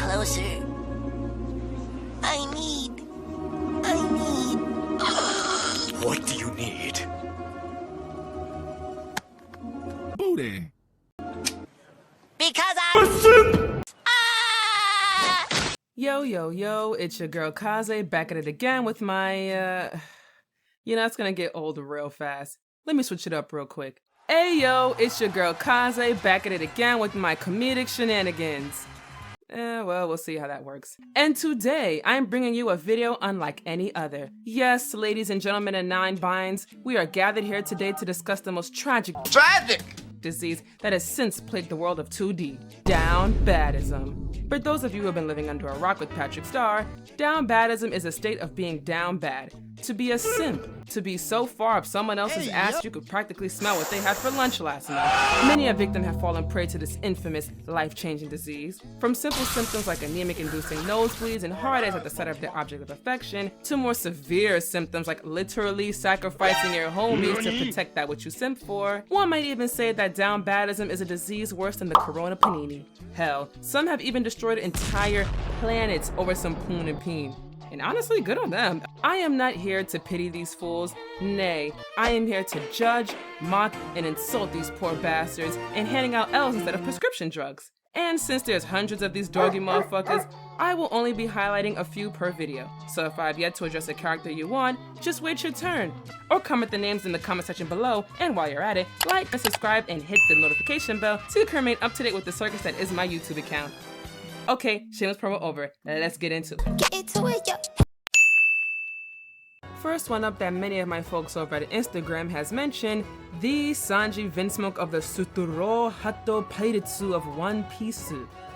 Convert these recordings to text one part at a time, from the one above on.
closer. I need. What do you need? Booty. Because I'm. Yo, it's your girl Kaze back at it again with my, it's gonna get old real fast. Let me switch it up real quick. Hey yo, it's your girl Kaze back at it again with my comedic shenanigans. Well, we'll see how that works. And today, I'm bringing you a video unlike any other. Yes, ladies and gentlemen in 9 binds, we are gathered here today to discuss the most tragic disease that has since plagued the world of 2D, downbadism. For those of you who have been living under a rock with Patrick Star, downbadism is a state of being down bad. To be a simp, to be so far up someone else's ass you could practically smell what they had for lunch last night. Many a victim have fallen prey to this infamous, life-changing disease. From simple symptoms like anemic-inducing nosebleeds and heartaches at the sight of their object of affection, to more severe symptoms like literally sacrificing your homies to protect that which you simp for. One might even say that downbadism is a disease worse than the corona panini. Hell, some have even destroyed entire planets over some poon and peen. And honestly, good on them. I am not here to pity these fools. Nay, I am here to judge, mock, and insult these poor bastards and handing out L's instead of prescription drugs. And since there's hundreds of these doggy motherfuckers, I will only be highlighting a few per video. So if I've yet to address a character you want, just wait your turn. Or comment the names in the comment section below, and while you're at it, like and subscribe and hit the notification bell so you can remain up to date with the circus that is my YouTube account. Okay, shameless promo over. Let's get into it. Get into it, yo. First one up that many of my folks over at Instagram has mentioned, the Sanji Vinsmoke of the Suturo Hato Pairitsu of One Piece.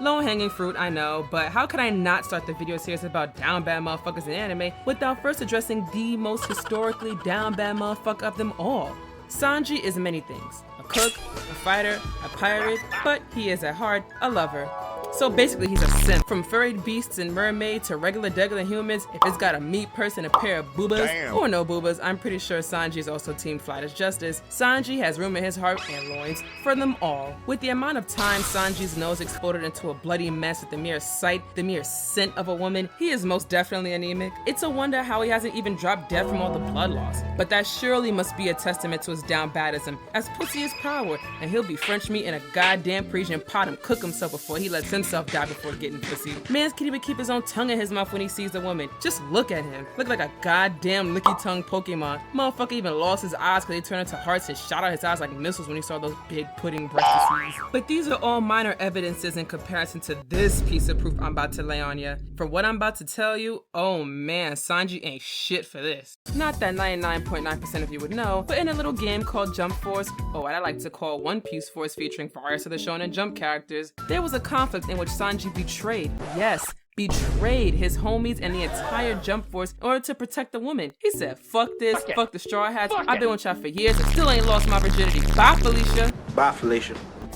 Low-hanging fruit, I know, but how could I not start the video series about down bad motherfuckers in anime without first addressing the most historically down bad motherfucker of them all? Sanji is many things. A cook, a fighter, a pirate, but he is at heart a lover. So basically he's a simp. From furry beasts and mermaids to regular humans, if it's got a meat person, a pair of boobas, or no boobas, I'm pretty sure Sanji is also team Flight as Justice. Sanji has room in his heart and loins for them all. With the amount of time Sanji's nose exploded into a bloody mess at the mere sight, the mere scent of a woman, he is most definitely anemic. It's a wonder how he hasn't even dropped dead from all the blood loss. But that surely must be a testament to his downbadism, as pussy is power, and he'll be French meat in a goddamn Parisian pot and cook himself before he lets himself die before getting pussy. Mans can't even keep his own tongue in his mouth when he sees a woman. Just look at him. Look like a goddamn licky tongue Pokemon. Motherfucker even lost his eyes because they turned into hearts and shot out his eyes like missiles when he saw those big pudding breasts. But these are all minor evidences in comparison to this piece of proof I'm about to lay on ya. For what I'm about to tell you, oh man, Sanji ain't shit for this. Not that 99.9% of you would know, but in a little game called Jump Force, or what I like to call One Piece Force featuring various of the Shonen Jump characters, there was a conflict in which Sanji betrayed, yes, betrayed his homies and the entire Jump Force in order to protect the woman. He said, fuck this, fuck the Straw Hats, I've been with y'all for years and still ain't lost my virginity. Bye, Felicia. Bye, Felicia.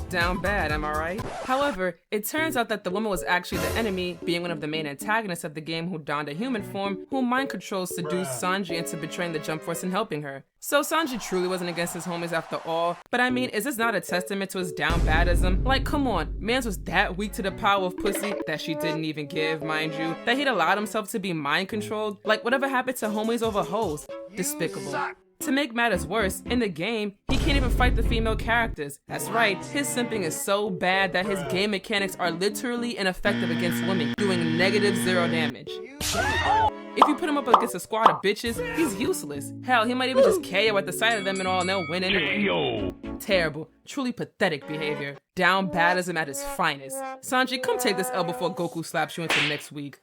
Down bad, am I right? However, it turns out that the woman was actually the enemy, being one of the main antagonists of the game who donned a human form, who mind controls seduced Sanji into betraying the Jump Force and helping her. So Sanji truly wasn't against his homies after all, but I mean, is this not a testament to his downbadism? Like, come on, mans was that weak to the power of pussy that she didn't even give, mind you, that he'd allowed himself to be mind controlled? Like, whatever happened to homies over hoes? Despicable. To make matters worse, in the game, he can't even fight the female characters. That's right, his simping is so bad that his game mechanics are literally ineffective against women, doing -0 damage. If you put him up against a squad of bitches, he's useless. Hell, he might even just KO at the sight of them and all, and they'll win anyway. Terrible, truly pathetic behavior. Downbadism at his finest. Sanji, come take this L before Goku slaps you into next week.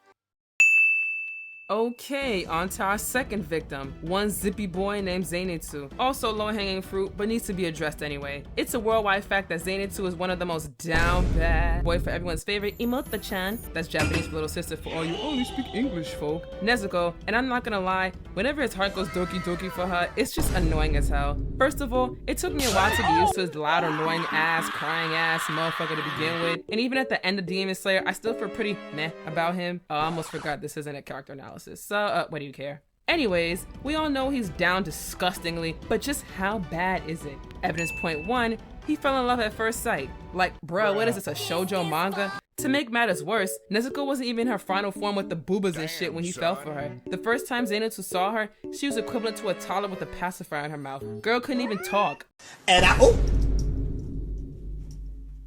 Okay, on to our second victim, one zippy boy named Zenitsu. Also low-hanging fruit, but needs to be addressed anyway. It's a worldwide fact that Zenitsu is one of the most down bad boy for everyone's favorite Imota-chan. That's Japanese for little sister for all you only speak English folk. Nezuko, and I'm not gonna lie, whenever his heart goes doki doki for her, it's just annoying as hell. First of all, it took me a while to get used to his loud, annoying ass, crying ass motherfucker to begin with. And even at the end of Demon Slayer, I still feel pretty meh about him. Oh, I almost forgot this isn't a character analysis. So, what do you care? Anyways, we all know he's down disgustingly, but just how bad is it? Evidence point 1, he fell in love at first sight. Like, bruh, what is this, a shoujo manga? To make matters worse, Nezuko wasn't even in her final form with the boobas and shit when he fell for her. The first time Zenitsu saw her, she was equivalent to a toddler with a pacifier in her mouth. Girl couldn't even talk.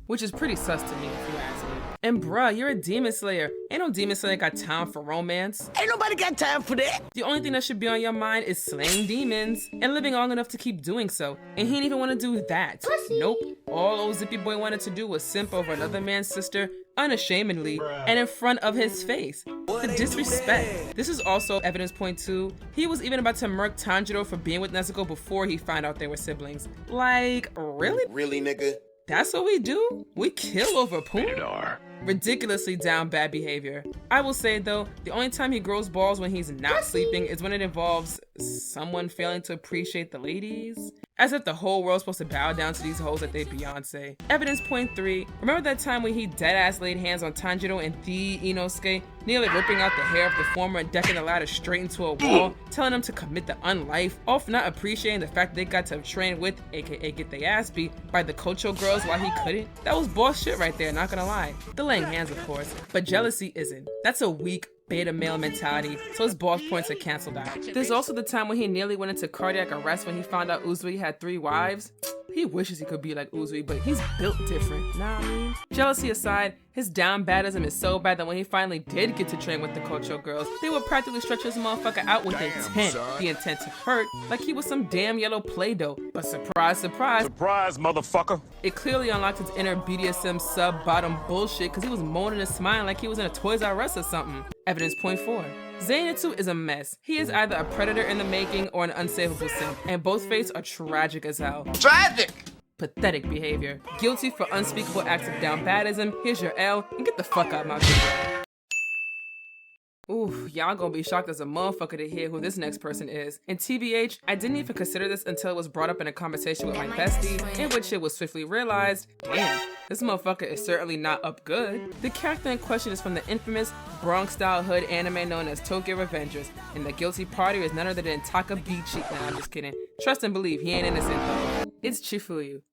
Which is pretty sus to me, if you ask me. And bruh, you're a demon slayer. Ain't no demon slayer got time for romance. Ain't nobody got time for that. The only thing that should be on your mind is slaying demons and living long enough to keep doing so. And he didn't even want to do that. Nope. All old Zippy Boy wanted to do was simp over another man's sister unashamedly and in front of his face. The disrespect. This is also evidence point 2. He was even about to murk Tanjiro for being with Nezuko before he found out they were siblings. Like, really? Really, nigga? That's what we do? We kill over poon? Ridiculously down bad behavior. I will say though, the only time he grows balls when he's not sleeping is when it involves someone failing to appreciate the ladies. As if the whole world's supposed to bow down to these hoes like they Beyonce. Evidence point 3. Remember that time when he deadass laid hands on Tanjiro and the Inosuke, nearly ripping out the hair of the former and decking the latter straight into a wall, telling them to commit the unlife, all for not appreciating the fact they got to train with, aka get their ass beat, by the Kocho girls while he couldn't? That was boss shit right there, not gonna lie. The laying hands, of course, but jealousy isn't. That's a weak beta male mentality, so his boss points are canceled out. There's also the time when he nearly went into cardiac arrest when he found out Uzui had 3 wives. He wishes he could be like Uzui, but he's built different, nah I mean? Jealousy aside, his down badism is so bad that when he finally did get to train with the Kocho girls, they would practically stretch this motherfucker out with intent. The intent to hurt, like he was some damn yellow Play-Doh. But surprise, surprise. Surprise, motherfucker. It clearly unlocked his inner BDSM sub-bottom bullshit because he was moaning and smiling like he was in a Toys R Us or something. Evidence point 4. Zenitsu is a mess. He is either a predator in the making or an unsavable simp, and both fates are tragic as hell. Tragic! Pathetic behavior. Guilty for unspeakable acts of down badism. Here's your L, and get the fuck out my video. Ooh, y'all gonna be shocked as a motherfucker to hear who this next person is. And TBH, I didn't even consider this until it was brought up in a conversation with my bestie, in which it was swiftly realized, damn, this motherfucker is certainly not up good. The character in question is from the infamous Bronx-style hood anime known as Tokyo Revengers, and the guilty party is none other than Takabichi. Nah, I'm just kidding. Trust and believe, he ain't innocent though. It's Chifuyu.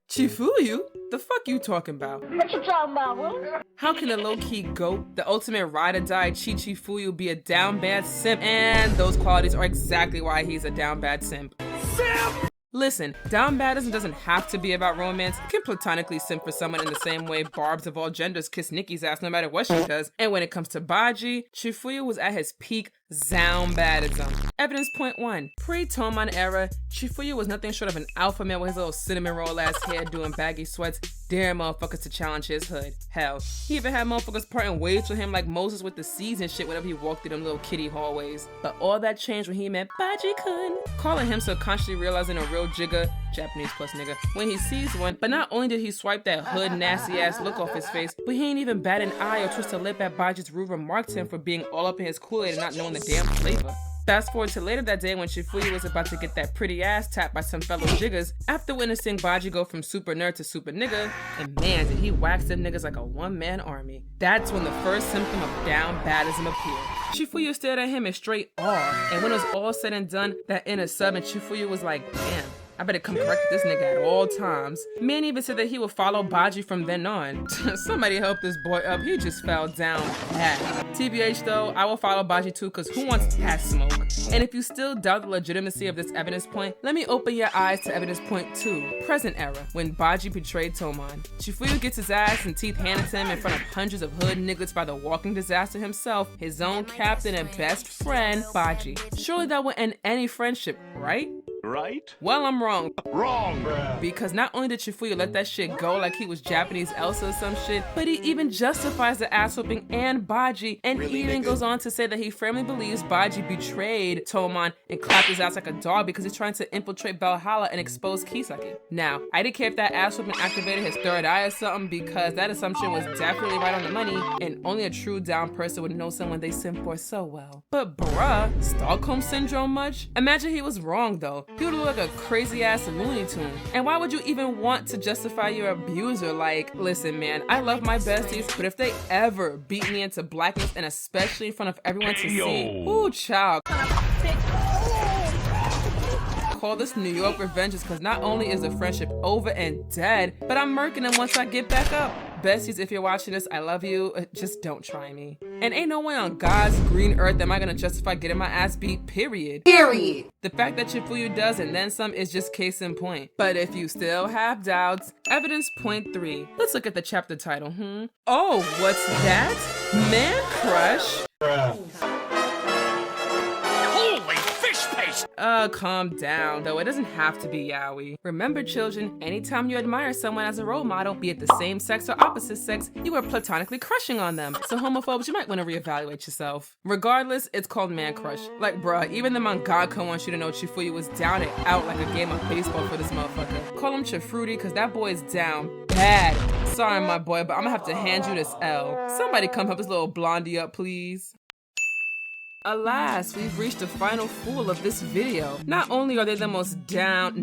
Chifuyu? The fuck you talking about? What you talking about, bro? How can a low-key goat, the ultimate ride-or-die Chifuyu be a down bad simp? And those qualities are exactly why he's a down bad simp. Simp! Listen, down badism doesn't have to be about romance. It can platonically simp for someone in the same way Barbs of all genders kiss Nikki's ass no matter what she does. And when it comes to Baji, Chifuyu was at his peak down badism. Evidence point 1. Pre-Toman era, Chifuyu was nothing short of an alpha male with his little cinnamon roll ass hair doing baggy sweats, daring motherfuckers to challenge his hood. Hell, he even had motherfuckers parting waves with him like Moses with the seas and shit whenever he walked through them little kitty hallways. But all that changed when he met Baji-kun, calling him subconsciously realizing a real jigger, Japanese plus nigga, when he sees one. But not only did he swipe that hood nasty ass look off his face, but he ain't even bat an eye or twist a lip at Baji's rude remark to him for being all up in his Kool-Aid and not knowing the damn flavor. Fast forward to later that day when Chifuyu was about to get that pretty ass tapped by some fellow jiggers after witnessing Baji go from super nerd to super nigga, and man did he wax them niggas like a one-man army. That's when the first symptom of down badism appeared. Chifuyu stared at him in straight awe, and when it was all said and done, that inner sub and Chifuyu was like, damn, I better come correct this nigga at all times. Man even said that he would follow Baji from then on. Somebody help this boy up, he just fell down bad. TBH though, I will follow Baji too cause who wants ass smoke? And if you still doubt the legitimacy of this evidence point, let me open your eyes to evidence point 2, present era, when Baji betrayed Toman. Chifuyu gets his ass and teeth handed to him in front of hundreds of hood niggas by the walking disaster himself, his own captain and best friend, Baji. Surely that would end any friendship, right? Right? Well, I'm wrong. Wrong. Because not only did Chifuyu let that shit go like he was Japanese Elsa or some shit, but he even justifies the ass whooping and Baji, and Really, even nigga? goes on to say that he firmly believes Baji betrayed Toman and clapped his ass like a dog because he's trying to infiltrate Valhalla and expose Kisaki. Now, I didn't care if that ass whooping activated his third eye or something because that assumption was definitely right on the money, and only a true down person would know someone they simp for so well. But bruh, Stockholm Syndrome much? Imagine he was wrong though. He would look like a crazy ass Looney Tune. And why would you even want to justify your abuser? Like, listen man, I love my besties, but if they ever beat me into blackness and especially in front of everyone to see, ooh child. call this New York revenge is because not only is the friendship over and dead, but I'm murking him once I get back up. Besties, if you're watching this, I love you. Just don't try me. And ain't no way on God's green earth am I gonna justify getting my ass beat, period. The fact that Chifuyu does and then some is just case in point. But if you still have doubts, evidence point 3. Let's look at the chapter title, Oh, what's that? Man crush? Holy fish paste! Calm down, though it doesn't have to be yaoi. Remember, children, anytime you admire someone as a role model, be it the same sex or opposite sex, you are platonically crushing on them. So homophobes, you might want to reevaluate yourself. Regardless, it's called man crush. Like, bruh, even the mangaka wants you to know Chifuyu was down and out like a game of baseball for this motherfucker. Call him Chifruity, cause that boy is down bad. Sorry, my boy, but I'm gonna have to hand you this L. Somebody come help this little blondie up, please. Alas, we've reached the final fool of this video. Not only are they the most down,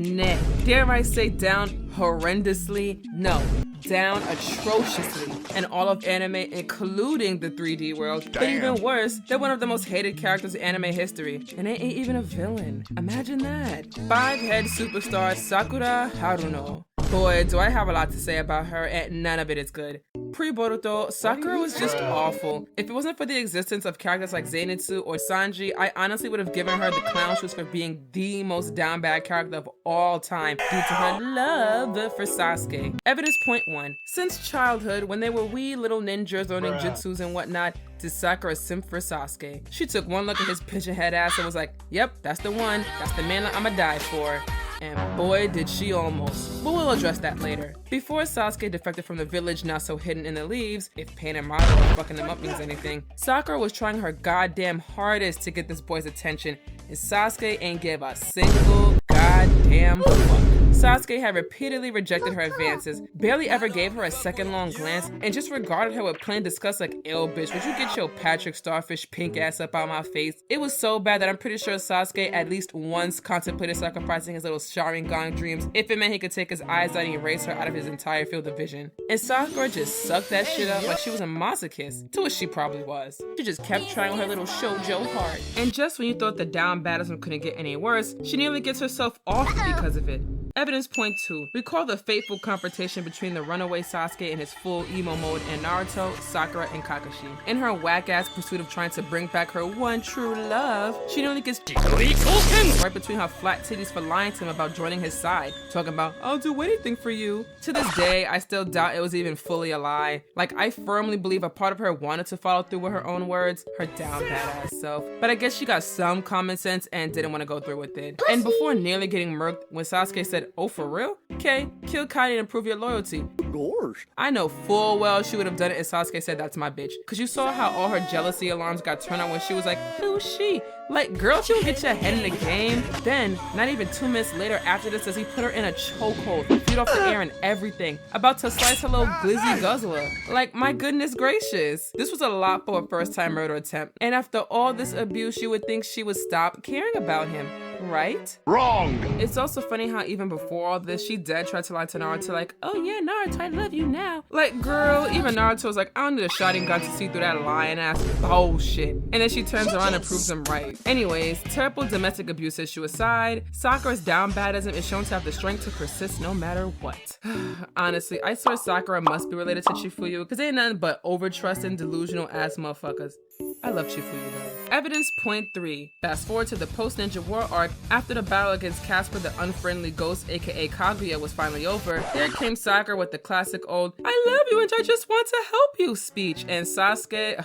dare I say down horrendously? No, down atrociously in all of anime, including the 3D world. But even worse, they're one of the most hated characters in anime history. And they ain't even a villain. Imagine that. 5-head superstar Sakura Haruno. Boy, do I have a lot to say about her, and none of it is good. Pre-Boruto, Sakura was just awful. If it wasn't for the existence of characters like Zenitsu or Sanji, I honestly would have given her the clown shoes for being the most down bad character of all time due to her love for Sasuke. Evidence point 1. Since childhood, when they were wee little ninjas learning jutsus and whatnot, did Sakura simp for Sasuke. She took one look at his pigeon head ass and was like, yep, that's the one. That's the man I'ma die for. And boy, did she almost. But we'll address that later. Before Sasuke defected from the village not so hidden in the leaves, if pain and Madara or fucking them up means anything, Sakura was trying her goddamn hardest to get this boy's attention, and Sasuke ain't give a single goddamn fuck. Sasuke had repeatedly rejected her advances, barely ever gave her a second long glance, and just regarded her with plain disgust like, ew bitch, would you get your Patrick Starfish pink ass up out my face? It was so bad that I'm pretty sure Sasuke at least once contemplated sacrificing his little Sharingan dreams if it meant he could take his eyes out and erase her out of his entire field of vision. And Sakura just sucked that shit up like she was a masochist, to which she probably was. She just kept trying with her little shoujo heart. And just when you thought the down badism couldn't get any worse, she nearly gets herself off because of it. Evidence point 2. Recall the fateful confrontation between the runaway Sasuke in his full emo mode and Naruto, Sakura, and Kakashi. In her whack-ass pursuit of trying to bring back her one true love, she nearly gets right between her flat titties for lying to him about joining his side, talking about, I'll do anything for you. To this day, I still doubt it was even fully a lie. Like, I firmly believe a part of her wanted to follow through with her own words, her down badass self. But I guess she got some common sense and didn't want to go through with it. And before nearly getting murked, when Sasuke said, oh, for real? Okay, kill Kaine and prove your loyalty. Gosh. I know full well she would have done it if Sasuke said that's my bitch. Cause you saw how all her jealousy alarms got turned on when she was like, who's she? Like, girl, you get your head in the game. Then, not even 2 minutes later after this, does he put her in a chokehold, feet off the air and everything, about to slice her little glizzy guzzler. Like, my goodness gracious. This was a lot for a first-time murder attempt. And after all this abuse, you would think she would stop caring about him, right? Wrong! It's also funny how even before all this, she dead tried to lie to Naruto like, oh yeah, Naruto, I love you now. Like, girl, even Naruto was like, I don't need a Sharingan to see through that lying ass bullshit. And then she turns around and proves him right. Anyways, terrible domestic abuse issue aside, Sakura's down badism is shown to have the strength to persist no matter what. Honestly, I swear Sakura must be related to Chifuyu because they ain't nothing but over-trusting, delusional ass motherfuckers. I love Chifuyu though. Evidence point 3. Fast forward to the post-Ninja War arc. After the battle against Casper the unfriendly ghost aka Kaguya was finally over, there came Sakura with the classic old I love you and I just want to help you speech, and Sasuke,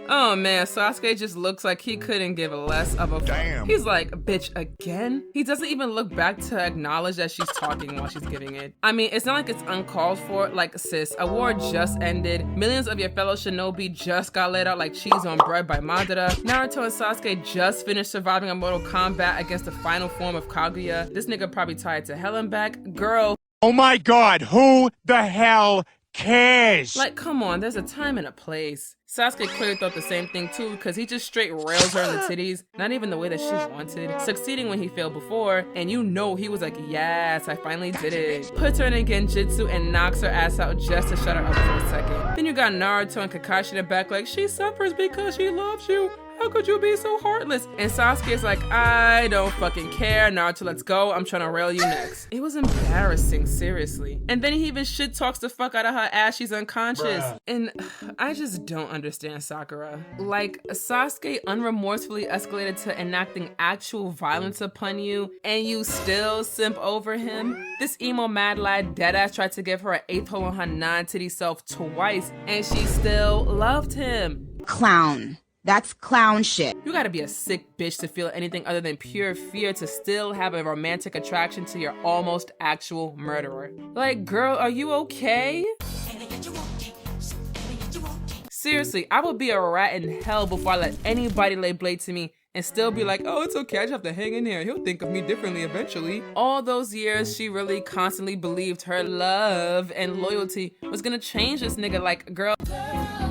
oh man, Sasuke just looks like he couldn't give less of a fuck. Damn. He's like, bitch, again? He doesn't even look back to acknowledge that she's talking while she's giving it. I mean, it's not like it's uncalled for. Like, sis, a war just ended. Millions of your fellow shinobi just got laid out like cheese on bread by Madara. Naruto and Sasuke just finished surviving a Mortal Kombat against the final form of Kaguya. This nigga probably tied to hell and back. Girl. Oh my god, who the hell cares? Like, come on, there's a time and a place. Sasuke clearly thought the same thing too, because he just straight rails her in the titties, not even the way that she wanted, succeeding when he failed before, and you know he was like, yes, I finally did it. Puts her in a genjutsu and knocks her ass out just to shut her up for a second. Then you got Naruto and Kakashi in the back like, she suffers because she loves you. How could you be so heartless? And Sasuke's like, I don't fucking care. Naruto, let's go. I'm trying to rail you next. It was embarrassing, seriously. And then he even shit talks the fuck out of her as she's unconscious. And I just don't understand Sakura. Like, Sasuke unremorsefully escalated to enacting actual violence upon you, and you still simp over him? This emo mad lad deadass tried to give her an 8th hole on her non-titty self twice, and she still loved him. Clown. That's clown shit. You gotta be a sick bitch to feel anything other than pure fear to still have a romantic attraction to your almost actual murderer. Like, girl, are you okay? Seriously, I would be a rat in hell before I let anybody lay blade to me and still be like, oh, it's okay, I just have to hang in here. He'll think of me differently eventually. All those years, she really constantly believed her love and loyalty was gonna change this nigga. Like, girl,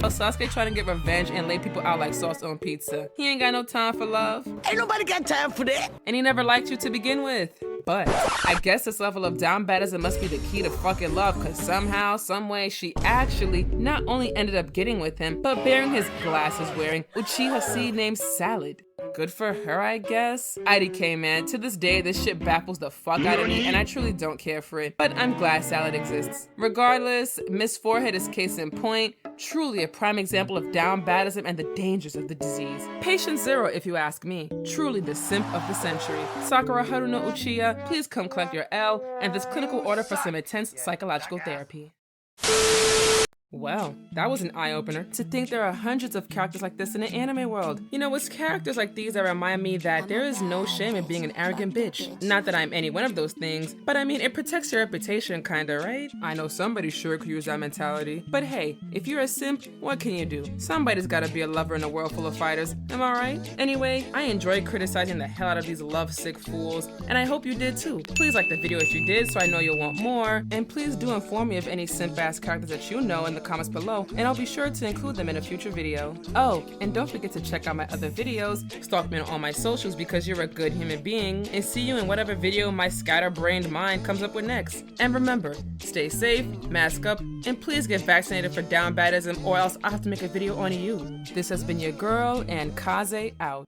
Sasuke trying to get revenge and lay people out like sauce on pizza. He ain't got no time for love. Ain't nobody got time for that. And he never liked you to begin with. But I guess this level of down badism must be the key to fucking love, cause somehow, someway, she actually not only ended up getting with him, but bearing his glasses wearing Uchiha seed named Salad. Good for her, I guess. IDK, man, to this day, this shit baffles the fuck out of me, and I truly don't care for it. But I'm glad Salad exists. Regardless, Miss Forehead is case in point. Truly a prime example of down badism and the dangers of the disease. Patient zero, if you ask me. Truly the simp of the century. Sakura Haruno Uchiha, please come collect your L and this clinical order for some intense psychological therapy. Well, that was an eye-opener. To think there are hundreds of characters like this in the anime world. You know, it's characters like these that remind me that there is no shame in being an arrogant bitch. Not that I'm any one of those things, but I mean, it protects your reputation kinda, right? I know somebody sure could use that mentality. But hey, if you're a simp, what can you do? Somebody's gotta be a lover in a world full of fighters, am I right? Anyway, I enjoyed criticizing the hell out of these lovesick fools, and I hope you did too. Please like the video if you did so I know you'll want more, and please do inform me of any simp-ass characters that you know in the comments below, and I'll be sure to include them in a future video. Oh, and don't forget to check out my other videos, stalk me on all my socials because you're a good human being, and see you in whatever video my scatterbrained mind comes up with next. And remember, stay safe, mask up, and please get vaccinated for down badism or else I'll have to make a video on you. This has been your girl, and Kaze out.